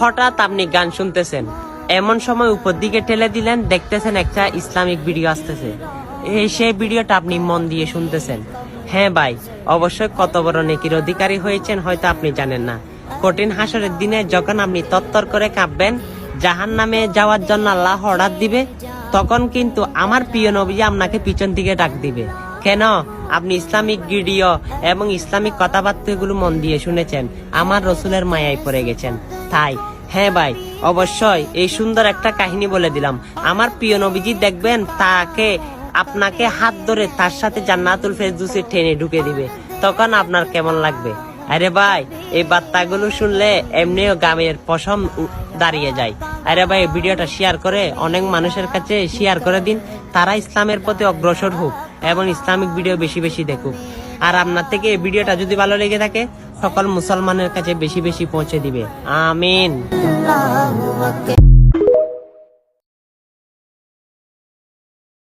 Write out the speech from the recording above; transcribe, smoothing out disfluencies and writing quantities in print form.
হঠাৎ আপনি গান শুনতেছেন, এমন সময় উপর দিকে ঠেলে দিলেন, দেখতেছেন একটা ইসলামিক ভিডিও আসতেছে। সেই ভিডিওটা আপনি মন দিয়ে শুনতেছেন। হ্যাঁ ভাই, অবশ্যই কত বড় নেকির অধিকারী হয়েছেন হয়তো আপনি জানেন না। কঠিন হাসরের দিনে যখন আপনি তত্তর করে কাঁপবেন, জাহান্নামে যাওয়ার জন্য আল্লাহ অর্ডার দিবে, তখন কিন্তু আমার প্রিয় নবী আপনাকে পিছন দিকে ডাক দিবে। কেন? আপনি ইসলামিক ভিডিও এবং ইসলামিক কথাবার্তাগুলো মন দিয়ে শুনেছেন, আমার রসুলের মায়ায় পড়ে গেছেন। তাই হ্যাঁ ভাই, অবশ্যই এই সুন্দর একটা কাহিনী বলে দিলাম। আমার প্রিয় নবীজি দেখবেন, তাকে আপনাকে হাত ধরে তার সাথে জান্নাতুল ফেরদৌসে টেনে ঢুকে দিবে, তখন আপনার কেমন লাগবে? আরে ভাই, এই বার্তাগুলো শুনলে এমনিও গ্রামের পশম দাঁড়িয়ে যায়। আরে ভাই, ভিডিওটা শেয়ার করে অনেক মানুষের কাছে শেয়ার করে দিন, তারা ইসলামের প্রতি অগ্রসর হোক এবং ইসলামিক ভিডিও বেশি বেশি দেখুক। আর আপনার থেকে এই ভিডিওটা যদি ভালো লেগে থাকে, সকল মুসলমানের কাছে বেশি বেশি পৌঁছে দিবে। আমিন।